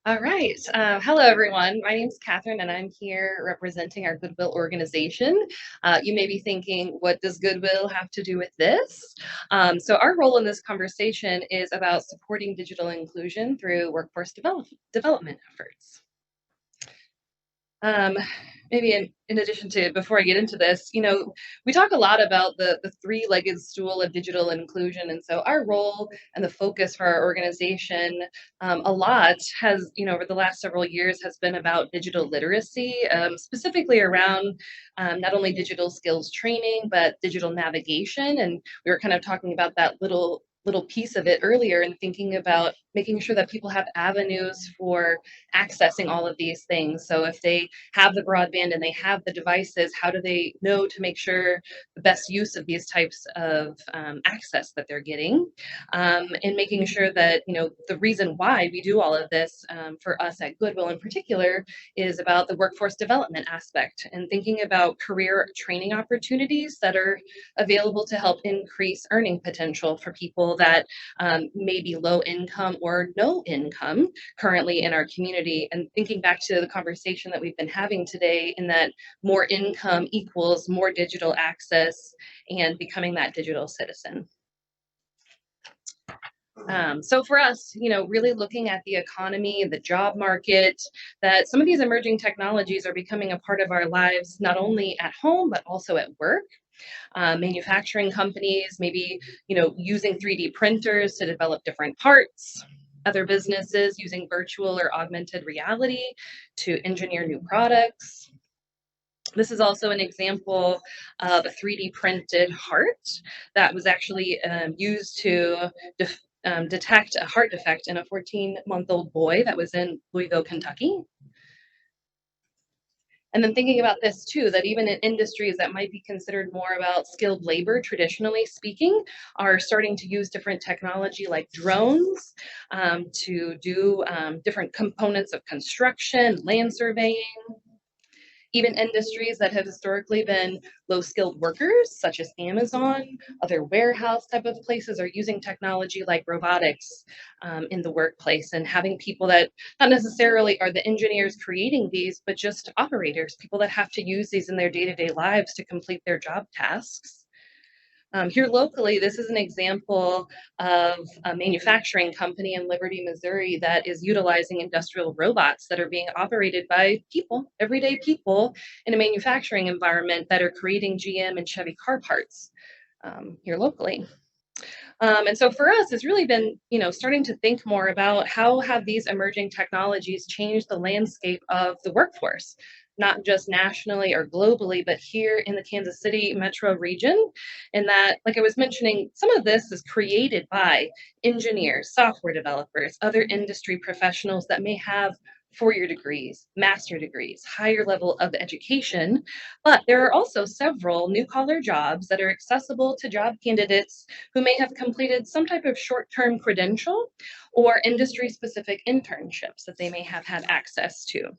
All right. Hello, everyone. My name is Catherine, and I'm here representing our Goodwill organization. You may be thinking, what does Goodwill have to do with this? So, our role in this conversation is about supporting digital inclusion through workforce development efforts. Um, Maybe in addition to, before I get into this, we talk a lot about the three-legged stool of digital inclusion. And so our role and the focus for our organization a lot has, over the last several years has been about digital literacy, specifically around not only digital skills training, but digital navigation. And we were kind of talking about that little piece of it earlier and thinking about making sure that people have avenues for accessing all of these things. So if they have the broadband and they have the devices, how do they know to make sure the best use of these types of access that they're getting? And making sure that, the reason why we do all of this for us at Goodwill in particular is about the workforce development aspect and thinking about career training opportunities that are available to help increase earning potential for people that may be low income or no income currently in our community. And thinking back to the conversation that we've been having today, in that more income equals more digital access and becoming that digital citizen. So for us, really looking at the economy, the job market, that some of these emerging technologies are becoming a part of our lives, not only at home, but also at work. Manufacturing companies, maybe, using 3D printers to develop different parts. Other businesses using virtual or augmented reality to engineer new products. This is also an example of a 3D printed heart that was actually used to detect a heart defect in a 14-month-old boy that was in Louisville, Kentucky. And then thinking about this too, that even in industries that might be considered more about skilled labor, traditionally speaking, are starting to use different technology like drones to do different components of construction, land surveying. Even industries that have historically been low skilled workers, such as Amazon, other warehouse type of places, are using technology like robotics in the workplace and having people that not necessarily are the engineers creating these, but just operators, people that have to use these in their day to day lives to complete their job tasks. Here locally, this is an example of a manufacturing company in Liberty, Missouri, that is utilizing industrial robots that are being operated by people, everyday people in a manufacturing environment that are creating GM and Chevy car parts here locally. And so for us, it's really been, starting to think more about how have these emerging technologies changed the landscape of the workforce, not just nationally or globally, but here in the Kansas City metro region. And that, like I was mentioning, some of this is created by engineers, software developers, other industry professionals that may have four-year degrees, master degrees, higher level of education. But there are also several new collar jobs that are accessible to job candidates who may have completed some type of short-term credential or industry-specific internships that they may have had access to.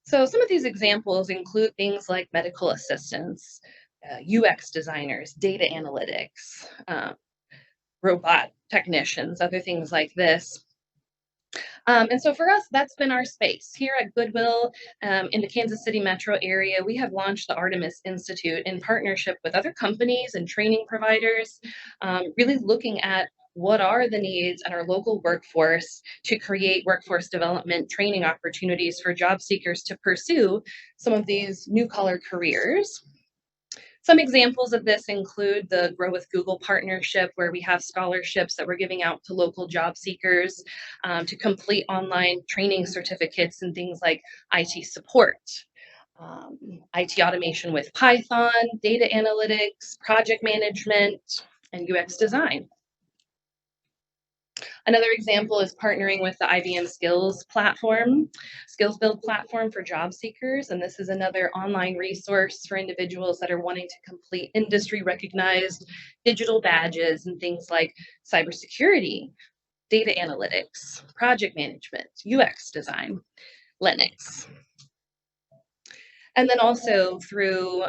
So some of these examples include things like medical assistants, UX designers, data analytics, robot technicians, other things like this. And so for us, that's been our space. Here at Goodwill in the Kansas City metro area, we have launched the Artemis Institute in partnership with other companies and training providers, really looking at what are the needs in our local workforce to create workforce development training opportunities for job seekers to pursue some of these new collar careers. Some examples of this include the Grow with Google partnership, where we have scholarships that we're giving out to local job seekers to complete online training certificates and things like IT support, IT automation with Python, data analytics, project management, and UX design. Another example is partnering with the IBM Skills Build platform for job seekers. And this is another online resource for individuals that are wanting to complete industry recognized digital badges and things like cybersecurity, data analytics, project management, UX design, Linux. And then also through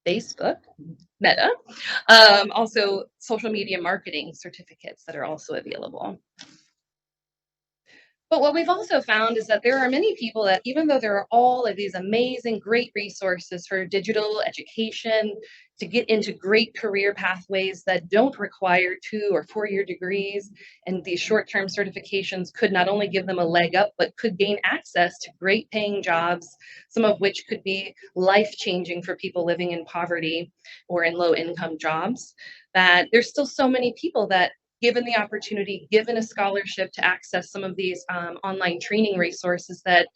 Facebook, Meta, also social media marketing certificates that are also available. But what we've also found is that there are many people that, even though there are all of these amazing, great resources for digital education to get into great career pathways that don't require 2 or 4 year degrees, and these short term certifications could not only give them a leg up, but could gain access to great paying jobs, some of which could be life changing for people living in poverty or in low income jobs, that there's still so many people that, given the opportunity, given a scholarship to access some of these online training resources, that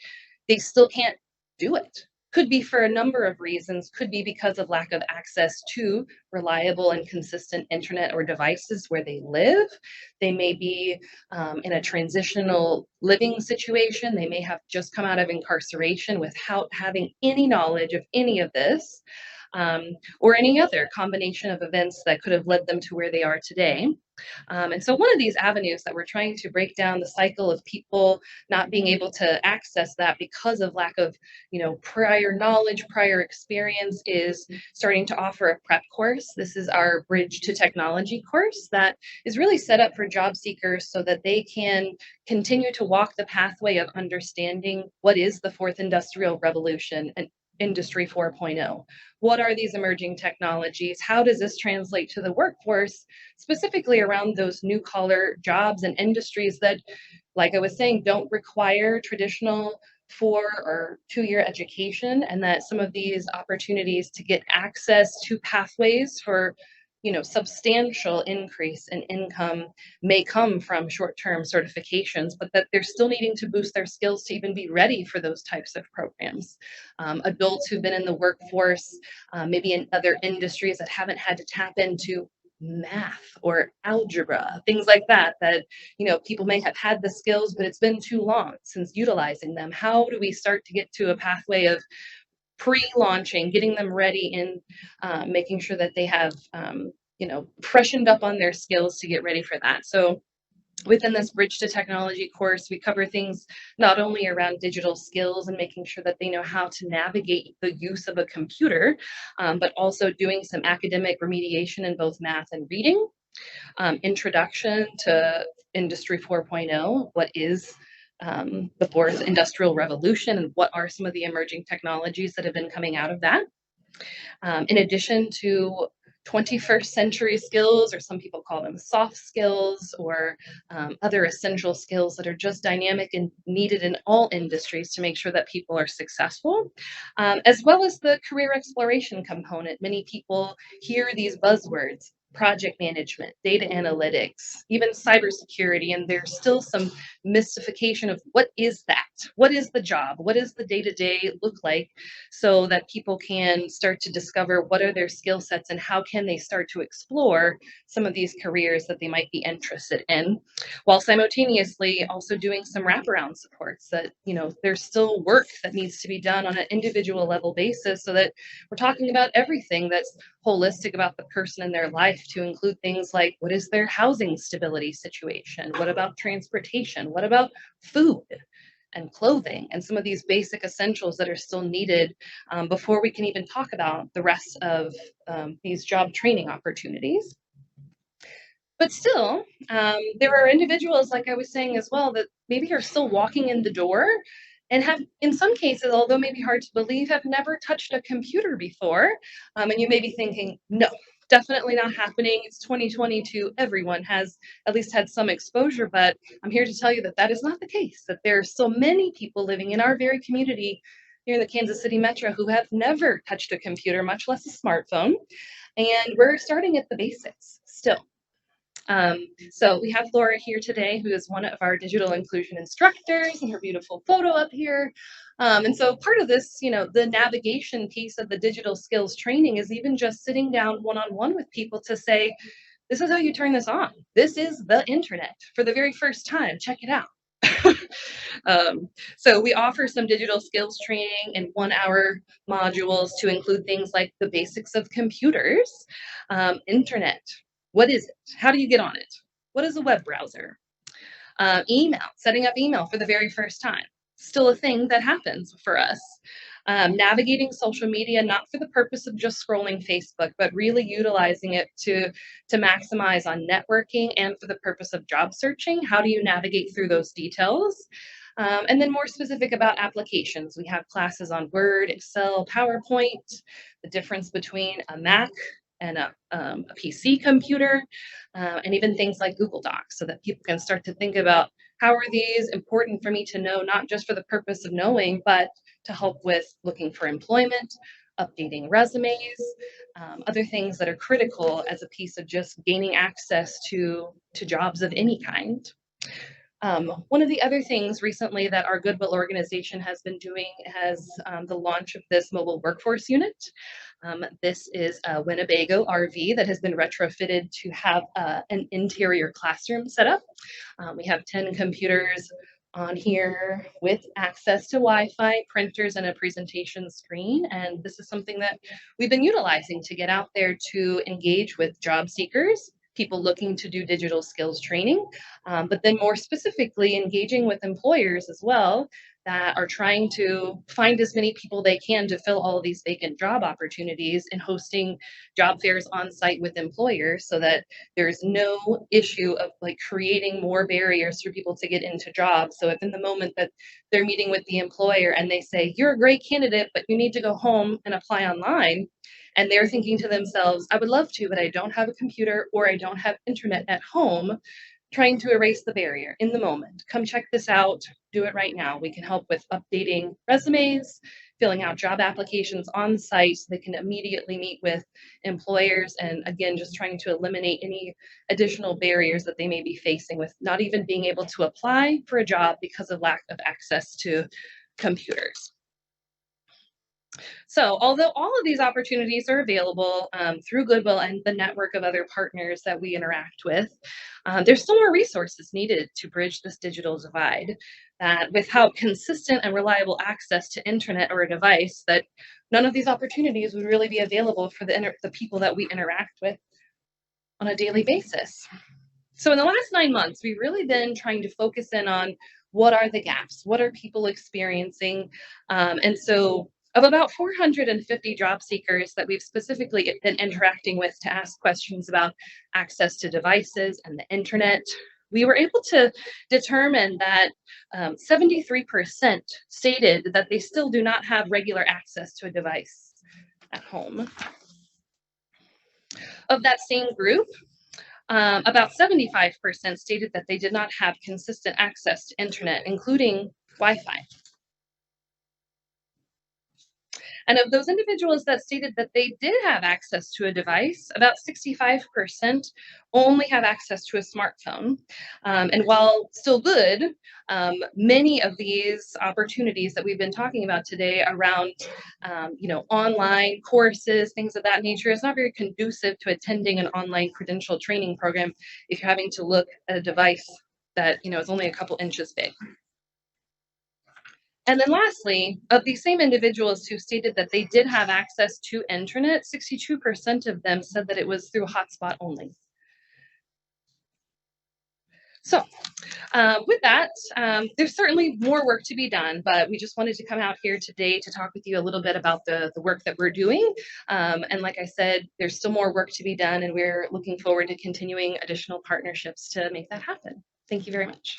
they still can't do it. Could be for a number of reasons, could be because of lack of access to reliable and consistent internet or devices where they live. They may be in a transitional living situation. They may have just come out of incarceration without having any knowledge of any of this, or any other combination of events that could have led them to where they are today. And so one of these avenues that we're trying to break down the cycle of people not being able to access that because of lack of, prior knowledge, prior experience, is starting to offer a prep course. This is our Bridge to Technology course that is really set up for job seekers so that they can continue to walk the pathway of understanding what is the fourth industrial revolution and Industry 4.0. What are these emerging technologies? How does this translate to the workforce, specifically around those new collar jobs and industries that, like I was saying, don't require traditional 4 or 2 year education, and that some of these opportunities to get access to pathways for substantial increase in income may come from short-term certifications, but that they're still needing to boost their skills to even be ready for those types of programs. Adults who've been in the workforce, maybe in other industries that haven't had to tap into math or algebra, things like that, that people may have had the skills, but it's been too long since utilizing them. How do we start to get to a pathway of pre-launching, getting them ready, and making sure that they have freshened up on their skills to get ready for that? So within this Bridge to Technology course, we cover things not only around digital skills and making sure that they know how to navigate the use of a computer, but also doing some academic remediation in both math and reading, introduction to Industry 4.0, what is the fourth industrial revolution, and what are some of the emerging technologies that have been coming out of that. In addition to 21st century skills, or some people call them soft skills, or other essential skills that are just dynamic and needed in all industries to make sure that people are successful, as well as the career exploration component. Many people hear these buzzwords: project management, data analytics, even cybersecurity, and there's still some mystification of what is that? What is the job? What does the day-to-day look like? So that people can start to discover what are their skill sets and how can they start to explore some of these careers that they might be interested in, while simultaneously also doing some wraparound supports. That there's still work that needs to be done on an individual level basis, so that we're talking about everything that's holistic about the person in their life, to include things like, what is their housing stability situation? What about transportation? What about food and clothing, and some of these basic essentials that are still needed before we can even talk about the rest of these job training opportunities. But still, there are individuals, like I was saying as well, that maybe are still walking in the door and have, in some cases, although maybe hard to believe, have never touched a computer before. And you may be thinking, no, definitely not happening. It's 2022. Everyone has at least had some exposure, but I'm here to tell you that that is not the case, that there are still many people living in our very community here in the Kansas City Metro who have never touched a computer, much less a smartphone. And we're starting at the basics still. So we have Laura here today, who is one of our digital inclusion instructors, and her beautiful photo up here. And so part of this, the navigation piece of the digital skills training is even just sitting down one-on-one with people to say, this is how you turn this on. This is the internet for the very first time. Check it out. So we offer some digital skills training in 1-hour modules to include things like the basics of computers, internet. What is it? How do you get on it? What is a web browser? Email, setting up email for the very first time. Still a thing that happens for us. navigating social media, not for the purpose of just scrolling Facebook, but really utilizing it to maximize on networking and for the purpose of job searching. How do you navigate through those details? And then more specific about applications. We have classes on Word, Excel, PowerPoint, the difference between a Mac and a PC computer, and even things like Google Docs, so that people can start to think about how are these important for me to know, not just for the purpose of knowing, but to help with looking for employment, updating resumes, other things that are critical as a piece of just gaining access to jobs of any kind. One of the other things recently that our Goodwill organization has been doing has the launch of this mobile workforce unit. This is a Winnebago RV that has been retrofitted to have an interior classroom set up. We have 10 computers on here with access to Wi-Fi, printers, and a presentation screen. And this is something that we've been utilizing to get out there to engage with job seekers, people looking to do digital skills training, but then more specifically engaging with employers as well that are trying to find as many people they can to fill all of these vacant job opportunities and hosting job fairs on site with employers so that there's no issue of like creating more barriers for people to get into jobs. So if in the moment that they're meeting with the employer and they say, you're a great candidate, but you need to go home and apply online, and they're thinking to themselves, I would love to, but I don't have a computer or I don't have internet at home, trying to erase the barrier in the moment. Come check this out, do it right now. We can help with updating resumes, filling out job applications on site so they can immediately meet with employers, and again, just trying to eliminate any additional barriers that they may be facing with not even being able to apply for a job because of lack of access to computers. So although all of these opportunities are available through Goodwill and the network of other partners that we interact with, there's still more resources needed to bridge this digital divide. That without consistent and reliable access to internet or a device, that none of these opportunities would really be available for the people that we interact with on a daily basis. So in the last 9 months, we've really been trying to focus in on what are the gaps, what are people experiencing, and so of about 450 job seekers that we've specifically been interacting with to ask questions about access to devices and the internet, we were able to determine that 73% stated that they still do not have regular access to a device at home. Of that same group, about 75% stated that they did not have consistent access to internet, including Wi-Fi. And of those individuals that stated that they did have access to a device, about 65% only have access to a smartphone. And while still good, many of these opportunities that we've been talking about today around, online courses, things of that nature, is not very conducive to attending an online credential training program if you're having to look at a device that, is only a couple inches big. And then lastly, of these same individuals who stated that they did have access to internet, 62% of them said that it was through hotspot only. So with that, there's certainly more work to be done, but we just wanted to come out here today to talk with you a little bit about the work that we're doing. And like I said, there's still more work to be done, and we're looking forward to continuing additional partnerships to make that happen. Thank you very much.